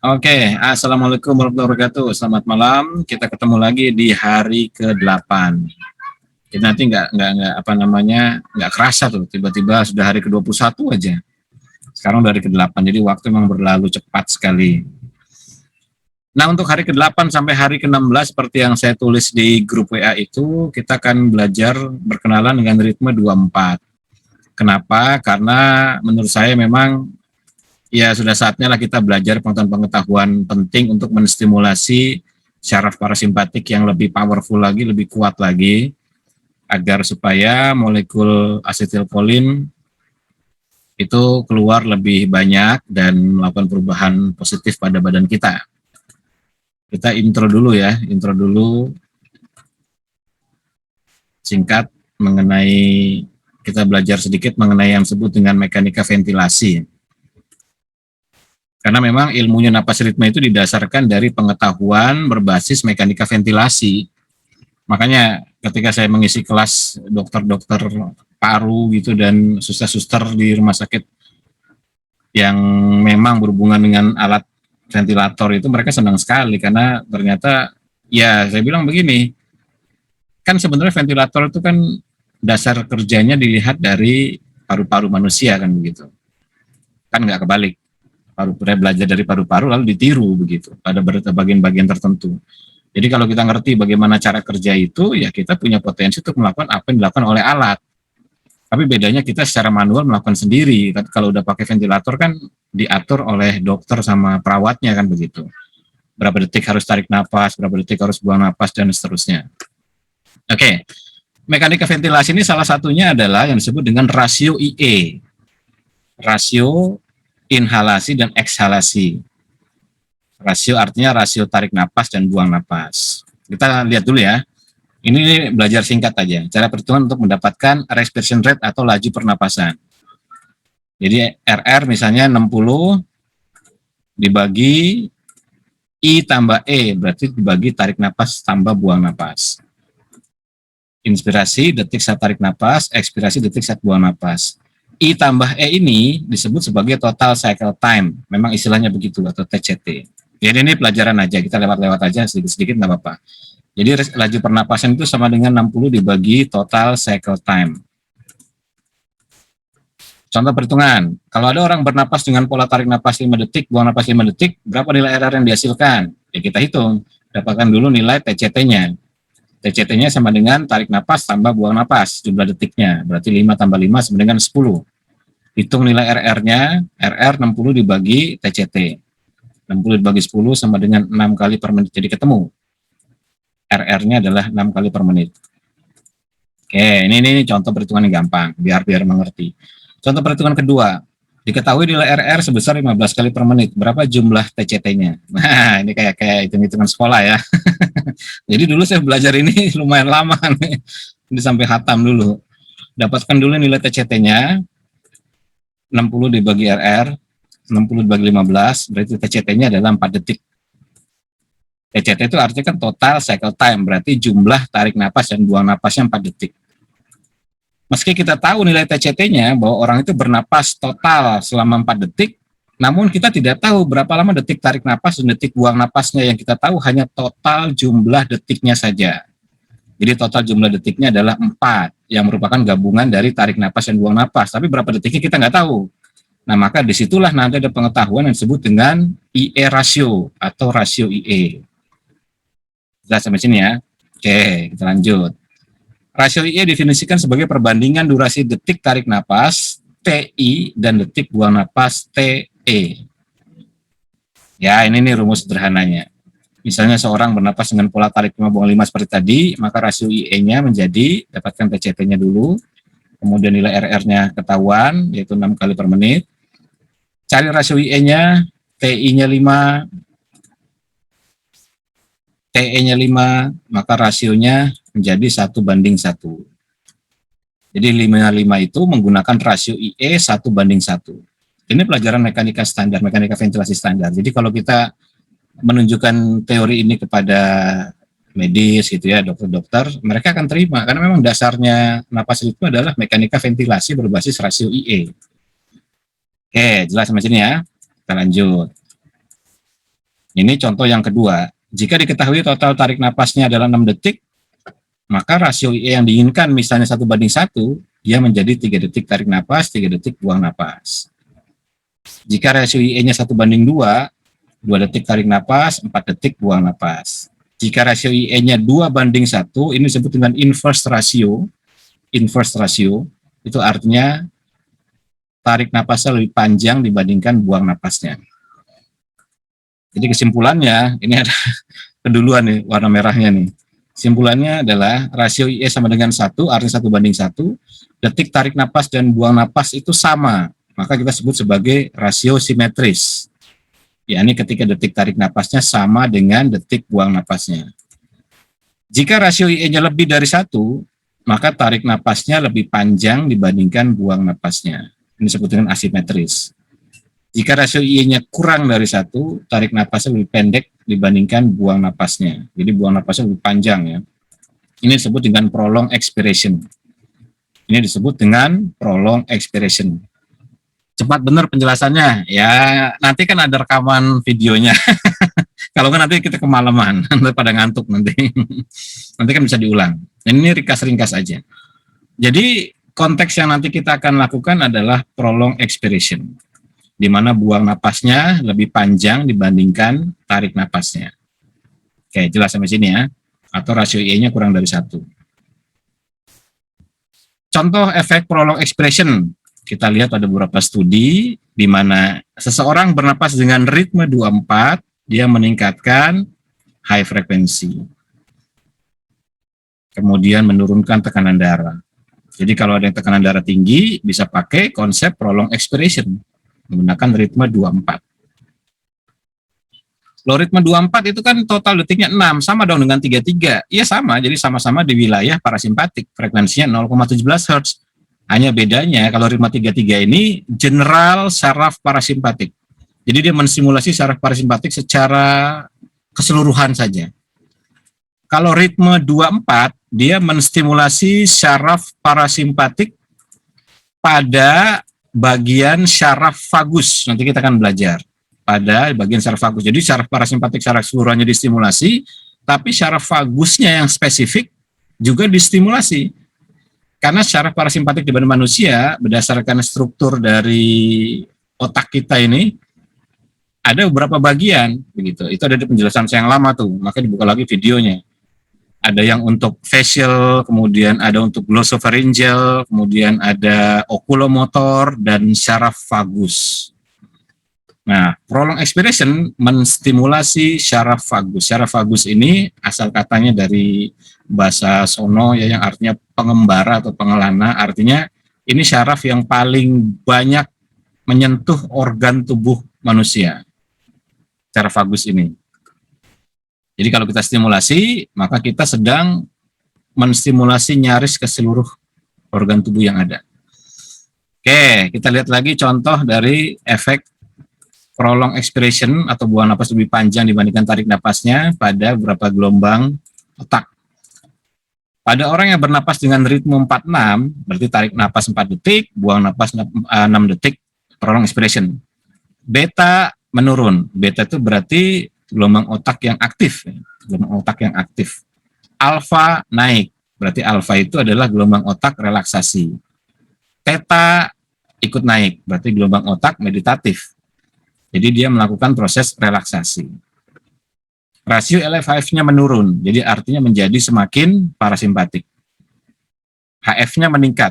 Oke, Assalamualaikum warahmatullahi wabarakatuh. Selamat malam. Kita ketemu lagi di hari ke-8. Kita nanti nggak kerasa tuh, tiba-tiba sudah hari ke-21 aja. Sekarang dari ke-8, jadi waktu memang berlalu cepat sekali. Nah, untuk hari ke-8 sampai hari ke-16 seperti yang saya tulis di grup WA itu, kita akan belajar berkenalan dengan ritme 24. Kenapa? Karena menurut saya memang ya sudah saatnya lah kita belajar pengetahuan penting untuk menstimulasi syaraf parasimpatik yang lebih powerful lagi, lebih kuat lagi, agar supaya molekul asetilkolin itu keluar lebih banyak dan melakukan perubahan positif pada badan kita. Kita intro dulu ya, singkat mengenai, kita belajar sedikit mengenai yang disebut dengan mekanika ventilasi. Karena memang ilmunya napas ritme itu didasarkan dari pengetahuan berbasis mekanika ventilasi. Makanya ketika saya mengisi kelas dokter-dokter paru gitu dan suster-suster di rumah sakit yang memang berhubungan dengan alat ventilator itu, mereka senang sekali karena ternyata ya saya bilang begini, kan sebenarnya ventilator itu kan dasar kerjanya dilihat dari paru-paru manusia kan begitu. Kan nggak kebalik. Paru-paru belajar dari paru-paru lalu ditiru begitu pada bagian-bagian tertentu. Jadi kalau kita ngerti bagaimana cara kerja itu, ya kita punya potensi untuk melakukan apa yang dilakukan oleh alat. Tapi bedanya kita secara manual melakukan sendiri. Tapi kalau udah pakai ventilator kan diatur oleh dokter sama perawatnya kan begitu. Berapa detik harus tarik napas, berapa detik harus buang napas, dan seterusnya. Oke, mekanika ventilasi ini salah satunya adalah yang disebut dengan rasio IE. Rasio inhalasi dan ekshalasi. Rasio artinya rasio tarik napas dan buang napas. Kita lihat dulu ya. Ini belajar singkat aja. Cara perhitungan untuk mendapatkan respiration rate atau laju pernapasan. Jadi RR misalnya 60 dibagi I tambah E, berarti dibagi tarik napas tambah buang napas. Inspirasi detik saat tarik napas, ekspirasi detik saat buang napas. I tambah E ini disebut sebagai total cycle time. Memang istilahnya begitu, atau TCT. Jadi ini pelajaran aja, kita lewat-lewat aja sedikit-sedikit nggak apa-apa. Jadi laju pernapasan itu sama dengan 60 dibagi total cycle time. Contoh perhitungan, kalau ada orang bernapas dengan pola tarik napas 5 detik, buang napas 5 detik, berapa nilai RR yang dihasilkan? Ya kita hitung, dapatkan dulu nilai TCT-nya. TCT-nya sama dengan tarik napas tambah buang napas, jumlah detiknya. Berarti 5 tambah 5 sama dengan 10. Hitung nilai RR-nya, RR 60 dibagi TCT. 60 dibagi 10 sama dengan 6 kali per menit. Jadi ketemu. RR-nya adalah 6 kali per menit. Oke, ini contoh perhitungan yang gampang, biar mengerti. Contoh perhitungan kedua, diketahui nilai RR sebesar 15 kali per menit. Berapa jumlah TCT-nya? Nah, ini kayak hitung-hitungan sekolah ya. Jadi dulu saya belajar ini lumayan lama nih. Ini sampai hatam dulu. Dapatkan dulu nilai TCT-nya, 60 dibagi RR, 60 dibagi 15, berarti TCT-nya adalah 4 detik. TCT itu artinya kan total cycle time, berarti jumlah tarik napas dan buang napasnya 4 detik. Meski kita tahu nilai TCT-nya bahwa orang itu bernapas total selama 4 detik, namun kita tidak tahu berapa lama detik tarik napas dan detik buang napasnya. Yang kita tahu hanya total jumlah detiknya saja. Jadi total jumlah detiknya adalah 4, yang merupakan gabungan dari tarik napas dan buang napas. Tapi berapa detiknya kita nggak tahu. Nah, maka disitulah nanti ada pengetahuan yang disebut dengan IE ratio atau rasio IE. Jelas sampai sini ya? Oke, kita lanjut. Rasio IE definisikan sebagai perbandingan durasi detik tarik napas TI dan detik buang napas TE. Ya, ini nih rumus sederhananya. Misalnya seorang bernapas dengan pola tarik 5 buang 5 seperti tadi, maka rasio IE-nya menjadi, dapatkan TCT-nya dulu, kemudian nilai RR-nya ketahuan, yaitu 6 kali per menit. Cari rasio IE-nya, TI-nya 5, TE-nya 5, maka rasionya menjadi 1:1. Jadi 5 itu menggunakan rasio IE 1:1. Ini pelajaran mekanika standar, mekanika ventilasi standar. Jadi kalau kita menunjukkan teori ini kepada medis gitu ya, dokter-dokter, mereka akan terima karena memang dasarnya napas itu adalah mekanika ventilasi berbasis rasio IE. Oke, jelas sampai sini ya. Kita lanjut. Ini contoh yang kedua. Jika diketahui total tarik napasnya adalah 6 detik, maka rasio IE yang diinginkan misalnya 1:1, dia menjadi 3 detik tarik napas, 3 detik buang napas. Jika rasio IE-nya 1:2, 2 detik tarik napas, 4 detik buang napas. Jika rasio IE-nya 2:1, ini disebut dengan inverse ratio. Inverse ratio itu artinya tarik napasnya lebih panjang dibandingkan buang napasnya. Jadi kesimpulannya, ini ada keduluan nih warna merahnya nih. Kesimpulannya adalah rasio IE sama dengan 1, artinya 1:1, detik tarik napas dan buang napas itu sama. Maka kita sebut sebagai rasio simetris. Yakni ketika detik tarik napasnya sama dengan detik buang napasnya. Jika rasio IE-nya lebih dari 1, maka tarik napasnya lebih panjang dibandingkan buang napasnya. Ini disebut dengan asimetris. Jika rasio IE-nya kurang dari 1, tarik napasnya lebih pendek dibandingkan buang napasnya. Jadi buang napasnya lebih panjang ya. Ini disebut dengan prolonged expiration. Ini disebut dengan prolonged expiration. Cepat benar penjelasannya. Ya, nanti kan ada rekaman videonya. Kalau kan nanti kita kemalaman, nanti pada ngantuk nanti. Nanti kan bisa diulang. Ini ringkas-ringkas aja. Jadi konteks yang nanti kita akan lakukan adalah prolonged expiration, di mana buang napasnya lebih panjang dibandingkan tarik napasnya. Oke, jelas sampai sini ya. Atau rasio IE-nya kurang dari 1. Contoh efek prolonged expiration. Kita lihat ada beberapa studi di mana seseorang bernapas dengan ritme 24, dia meningkatkan high frekuensi. Kemudian menurunkan tekanan darah. Jadi kalau ada yang tekanan darah tinggi, bisa pakai konsep prolonged expiration menggunakan ritme 24. Kalau ritme 24 itu kan total detiknya 6, sama dong dengan 33. Iya sama, jadi sama-sama di wilayah parasimpatik, frekuensinya 0,17 Hz. Hanya bedanya kalau ritme 33 ini general saraf parasimpatik. Jadi dia mensimulasi saraf parasimpatik secara keseluruhan saja. Kalau ritme 24, dia menstimulasi saraf parasimpatik pada bagian saraf vagus. Nanti kita akan belajar pada bagian saraf vagus. Jadi saraf parasimpatik secara keseluruhannya distimulasi, tapi saraf vagusnya yang spesifik juga distimulasi. Karena saraf parasimpatik di badan manusia berdasarkan struktur dari otak kita ini ada beberapa bagian begitu. Itu ada di penjelasan saya yang lama tuh, maka dibuka lagi videonya. Ada yang untuk facial, kemudian ada untuk glossopharyngeal, kemudian ada oculomotor dan saraf vagus. Nah, prolonged expiration menstimulasi saraf vagus. Saraf vagus ini asal katanya dari bahasa sono ya, yang artinya pengembara atau pengelana, artinya ini saraf yang paling banyak menyentuh organ tubuh manusia. Saraf vagus ini. Jadi kalau kita stimulasi, maka kita sedang menstimulasi nyaris ke seluruh organ tubuh yang ada. Oke, kita lihat lagi contoh dari efek prolonged expiration atau buang napas lebih panjang dibandingkan tarik napasnya pada beberapa gelombang otak. Pada orang yang bernapas dengan ritme 46, berarti tarik napas 4 detik, buang napas 6 detik, prolonged expiration. Beta menurun. Beta itu berarti gelombang otak yang aktif. Gelombang otak yang aktif. Alfa naik. Berarti alfa itu adalah gelombang otak relaksasi. Theta ikut naik. Berarti gelombang otak meditatif. Jadi dia melakukan proses relaksasi. Rasio LF-HF-nya menurun, jadi artinya menjadi semakin parasimpatik. HF-nya meningkat,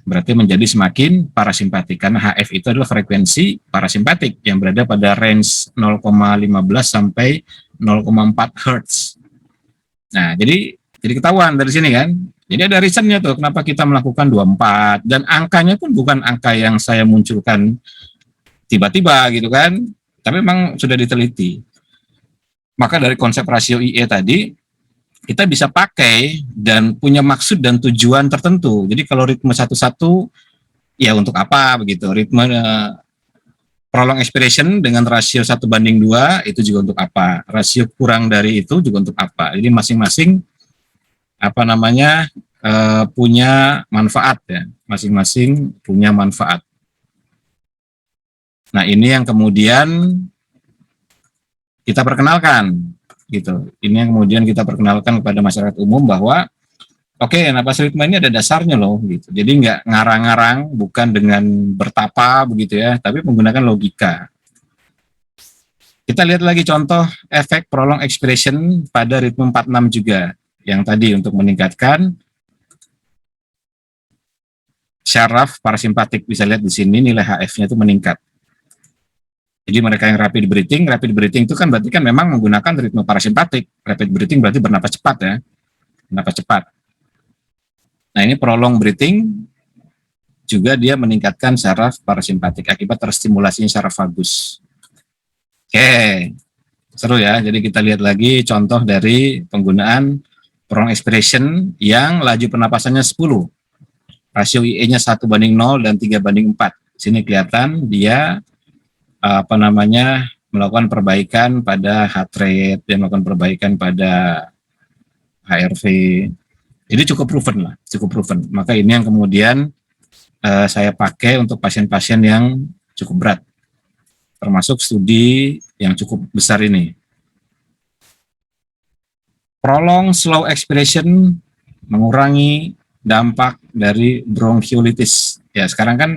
berarti menjadi semakin parasimpatik, karena HF itu adalah frekuensi parasimpatik yang berada pada range 0,15 sampai 0,4 Hz. Nah, jadi ketahuan dari sini kan. Jadi ada reasonnya tuh, kenapa kita melakukan 24, dan angkanya pun bukan angka yang saya munculkan tiba-tiba gitu kan, tapi memang sudah diteliti. Maka dari konsep rasio IE tadi, kita bisa pakai dan punya maksud dan tujuan tertentu. Jadi kalau ritme 11, ya untuk apa begitu. Ritme prolonged expiration dengan rasio 1:2, itu juga untuk apa. Rasio kurang dari itu juga untuk apa. Jadi masing-masing punya manfaat ya. Masing-masing punya manfaat. Nah ini yang kemudian kita perkenalkan gitu. Ini yang kemudian kita perkenalkan kepada masyarakat umum bahwa oke, napas ritme ini ada dasarnya loh gitu. Jadi nggak ngarang-ngarang, bukan dengan bertapa begitu ya, tapi menggunakan logika. Kita lihat lagi contoh efek prolong expiration pada ritme 46 juga, yang tadi untuk meningkatkan syaraf parasimpatik. Bisa lihat di sini nilai HF-nya itu meningkat. Jadi mereka yang rapid breathing itu kan berarti kan memang menggunakan ritme parasimpatik. Rapid breathing berarti bernapas cepat ya, bernapas cepat. Nah ini prolong breathing juga dia meningkatkan syaraf parasimpatik akibat terstimulasinya syaraf vagus. Oke, seru ya. Jadi kita lihat lagi contoh dari penggunaan prolong expiration yang laju pernapasannya 10. Rasio IE-nya 1:0 dan 3:4. Sini kelihatan dia melakukan perbaikan pada heart rate, dia melakukan perbaikan pada HRV. Jadi cukup proven lah, cukup proven. Maka ini yang kemudian saya pakai untuk pasien-pasien yang cukup berat, termasuk studi yang cukup besar ini. Prolong slow expiration mengurangi dampak dari bronkiolitis. Ya sekarang kan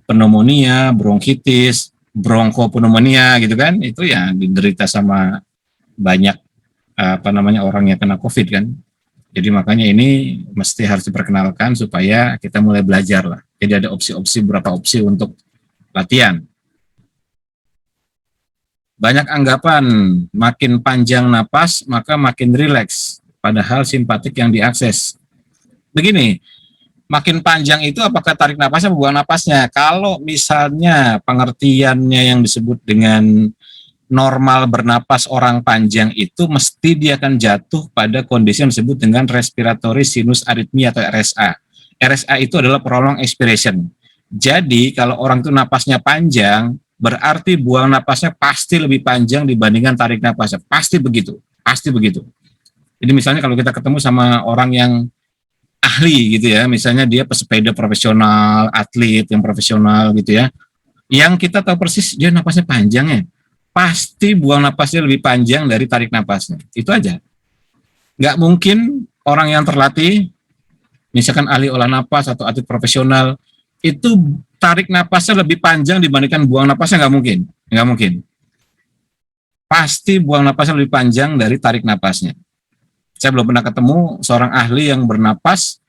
pneumonia, bronkitis, bronkopneumonia gitu kan, itu ya diderita sama banyak orang yang kena COVID kan. Jadi makanya ini mesti harus diperkenalkan supaya kita mulai belajar lah. Jadi ada opsi-opsi, beberapa opsi untuk latihan. Banyak anggapan makin panjang napas maka makin rileks, padahal simpatik yang diakses. Begini, makin panjang itu apakah tarik napasnya atau buang napasnya? Kalau misalnya pengertiannya yang disebut dengan normal bernapas orang panjang itu mesti dia akan jatuh pada kondisi yang disebut dengan respiratory sinus arrhythmia atau RSA. RSA itu adalah prolonged expiration. Jadi kalau orang itu napasnya panjang, berarti buang napasnya pasti lebih panjang dibandingkan tarik napasnya. Pasti begitu, pasti begitu. Jadi misalnya kalau kita ketemu sama orang yang ahli gitu ya, misalnya dia pesepeda profesional, atlet yang profesional gitu ya, yang kita tahu persis dia napasnya panjang ya, pasti buang napasnya lebih panjang dari tarik napasnya. Itu aja. Nggak mungkin orang yang terlatih, misalkan ahli olah napas atau atlet profesional, itu tarik napasnya lebih panjang dibandingkan buang napasnya, nggak mungkin. Nggak mungkin. Pasti buang napasnya lebih panjang dari tarik napasnya. Saya belum pernah ketemu seorang ahli yang bernapas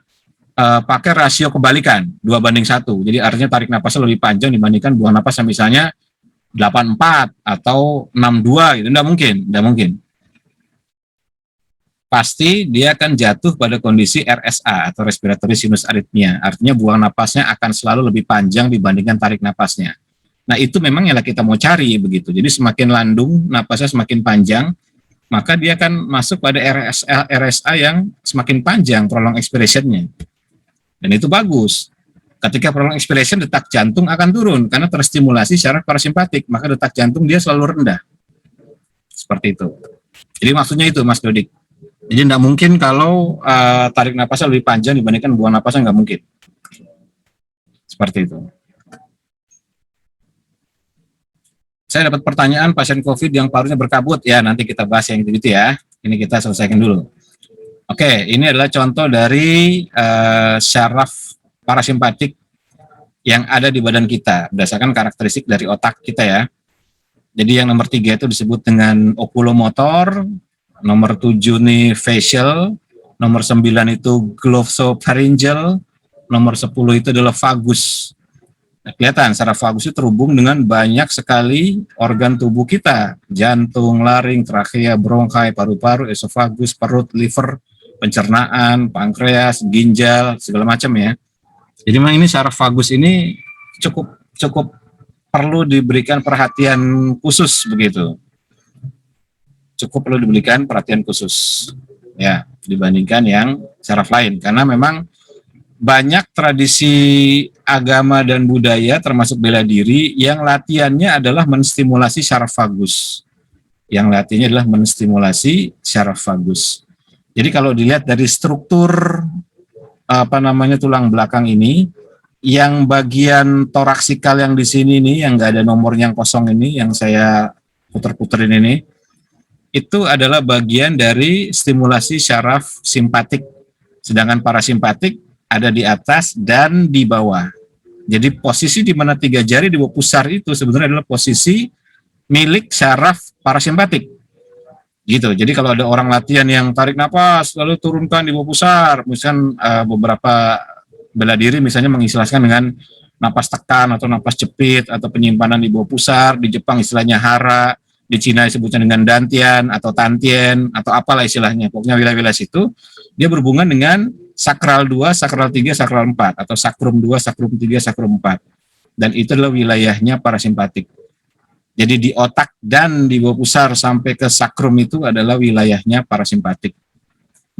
pakai rasio kebalikan, 2:1. Jadi artinya tarik napasnya lebih panjang dibandingkan buang napasnya, misalnya 84 atau 62 gitu, enggak mungkin. Pasti dia akan jatuh pada kondisi RSA atau respiratory sinus arrhythmia. Artinya buang napasnya akan selalu lebih panjang dibandingkan tarik napasnya. Nah, itu memang yang kita mau cari begitu. Jadi semakin landung, napasnya semakin panjang, maka dia akan masuk pada RSA yang semakin panjang prolong expiration-nya. Dan itu bagus. Ketika prolong expiration, detak jantung akan turun karena terstimulasi syaraf parasimpatik, maka detak jantung dia selalu rendah. Seperti itu. Jadi maksudnya itu, Mas Dodik. Jadi tidak mungkin kalau tarik napasnya lebih panjang dibandingkan buang napasnya, nggak mungkin. Seperti itu. Saya dapat pertanyaan pasien COVID yang parunya berkabut. Ya, nanti kita bahas yang itu ya. Ini kita selesaikan dulu. Oke, ini adalah contoh dari syaraf parasimpatik yang ada di badan kita berdasarkan karakteristik dari otak kita ya. Jadi yang nomor 3 itu disebut dengan oculomotor, nomor 7 nih facial, nomor 9 itu glossopharyngeal, nomor 10 itu adalah vagus. Nah, kelihatan saraf vagus itu terhubung dengan banyak sekali organ tubuh kita, jantung, laring, trakea, bronkai, paru-paru, esofagus, perut, liver, pencernaan, pankreas, ginjal, segala macam ya. Jadi memang ini saraf vagus ini cukup perlu diberikan perhatian khusus begitu. Cukup perlu diberikan perhatian khusus ya dibandingkan yang saraf lain, karena memang banyak tradisi agama dan budaya termasuk bela diri yang latihannya adalah menstimulasi syaraf vagus. Yang latihannya adalah menstimulasi syaraf vagus. Jadi kalau dilihat dari struktur tulang belakang ini, yang bagian toraksikal yang di sini nih, yang nggak ada nomor yang kosong ini, yang saya puter-puterin ini, itu adalah bagian dari stimulasi syaraf simpatik. Sedangkan parasimpatik ada di atas dan di bawah. Jadi posisi di mana 3 jari di bawah pusar itu sebenarnya adalah posisi milik syaraf parasimpatik. Gitu. Jadi kalau ada orang latihan yang tarik napas lalu turunkan di bawah pusar, misalkan beberapa bela diri misalnya mengistilahkan dengan napas tekan atau napas jepit atau penyimpanan di bawah pusar, di Jepang istilahnya hara, di Cina disebutnya dengan dantian atau tantien atau apalah istilahnya. Pokoknya wilayah-wilayah situ dia berhubungan dengan sakral 2, sakral 3, sakral 4 atau sakrum 2, sakrum 3, sakrum 4. Dan itu adalah wilayahnya parasimpatik. Jadi di otak dan di bawah pusar sampai ke sakrum itu adalah wilayahnya parasimpatik.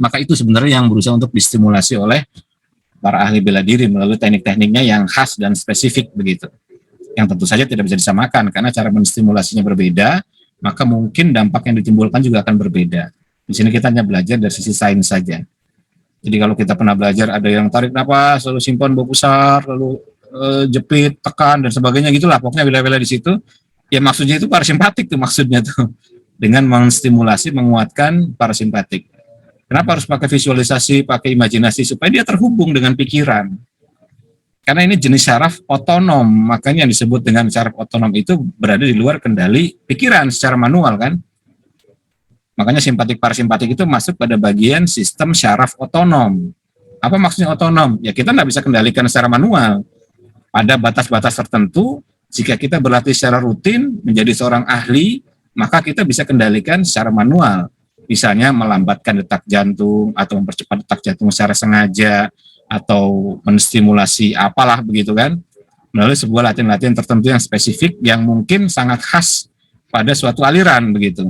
Maka itu sebenarnya yang berusaha untuk distimulasi oleh para ahli bela diri melalui teknik-tekniknya yang khas dan spesifik begitu. Yang tentu saja tidak bisa disamakan karena cara menstimulasinya berbeda, maka mungkin dampak yang ditimbulkan juga akan berbeda. Di sini kita hanya belajar dari sisi sains saja. Jadi kalau kita pernah belajar ada yang tarik napas, lalu simpan bawah pusar, lalu jepit, tekan dan sebagainya gitulah. Pokoknya wilayah-wilayah di situ, ya maksudnya itu parasimpatik tuh maksudnya tuh. Dengan menstimulasi, menguatkan parasimpatik. Kenapa harus pakai visualisasi, pakai imajinasi supaya dia terhubung dengan pikiran? Karena ini jenis syaraf otonom, makanya yang disebut dengan syaraf otonom itu berada di luar kendali pikiran secara manual kan. Makanya simpatik parasimpatik itu masuk pada bagian sistem syaraf otonom. Apa maksudnya otonom? Ya kita nggak bisa kendalikan secara manual. Pada batas-batas tertentu, jika kita berlatih secara rutin menjadi seorang ahli, maka kita bisa kendalikan secara manual. Misalnya melambatkan detak jantung atau mempercepat detak jantung secara sengaja atau menstimulasi apalah begitu kan melalui sebuah latihan-latihan tertentu yang spesifik yang mungkin sangat khas pada suatu aliran begitu.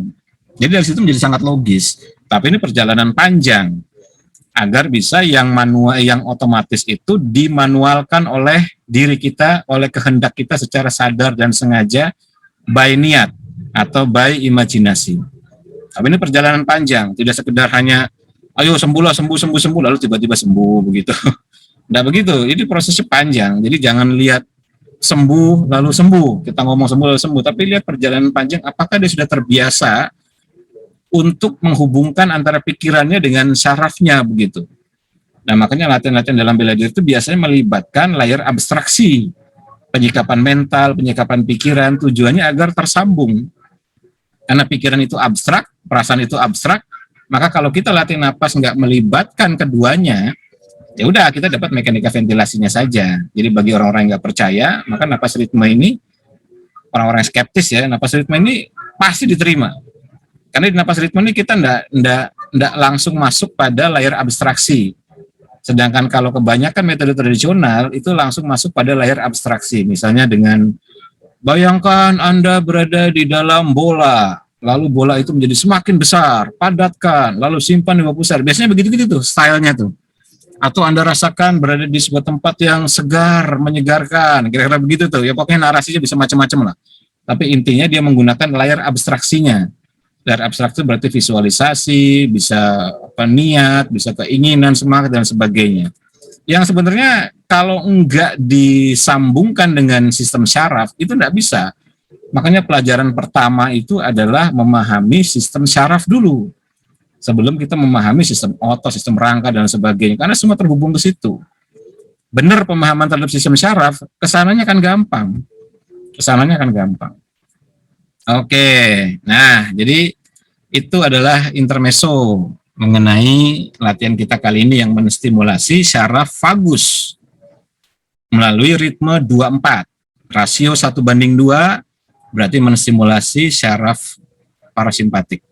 Jadi dari situ menjadi sangat logis. Tapi ini perjalanan panjang agar bisa yang manual, yang otomatis itu dimanualkan oleh diri kita, oleh kehendak kita secara sadar dan sengaja by niat atau by imajinasi. Tapi ini perjalanan panjang, tidak sekedar hanya ayo sembuh lalu tiba-tiba sembuh begitu. Tidak begitu, ini prosesnya panjang. Jadi jangan lihat sembuh lalu sembuh, kita ngomong sembuh lalu sembuh, tapi lihat perjalanan panjang apakah dia sudah terbiasa untuk menghubungkan antara pikirannya dengan syarafnya begitu. Nah makanya latihan-latihan dalam bela diri itu biasanya melibatkan layar abstraksi, penyikapan mental, penyikapan pikiran, tujuannya agar tersambung. Karena pikiran itu abstrak, perasaan itu abstrak, maka kalau kita latih napas nggak melibatkan keduanya, ya udah kita dapat mekanika ventilasinya saja. Jadi bagi orang-orang yang nggak percaya, maka napas ritme ini, orang-orang yang skeptis ya, napas ritme ini pasti diterima. Karena di napas ritme ini kita nggak langsung masuk pada layar abstraksi. Sedangkan kalau kebanyakan metode tradisional itu langsung masuk pada layar abstraksi. Misalnya dengan bayangkan Anda berada di dalam bola, lalu bola itu menjadi semakin besar, padatkan, lalu simpan di bawah pusar. Biasanya begitu-gitu tuh, stylenya tuh. Atau Anda rasakan berada di sebuah tempat yang segar, menyegarkan, kira-kira begitu tuh. Ya pokoknya narasinya bisa macam-macam lah. Tapi intinya dia menggunakan layar abstraksinya. Layar abstraksi berarti visualisasi, bisa niat, bisa keinginan, semangat, dan sebagainya. Yang sebenarnya kalau enggak disambungkan dengan sistem syaraf, itu enggak bisa. Makanya pelajaran pertama itu adalah memahami sistem syaraf dulu. Sebelum kita memahami sistem otot, sistem rangka, dan sebagainya. Karena semua terhubung ke situ. Benar pemahaman terhadap sistem syaraf, kesananya kan gampang. Kesananya kan gampang. Oke, nah jadi itu adalah intermezzo mengenai latihan kita kali ini yang menstimulasi syaraf vagus melalui ritme 24. Rasio 1:2 berarti menstimulasi syaraf parasimpatik.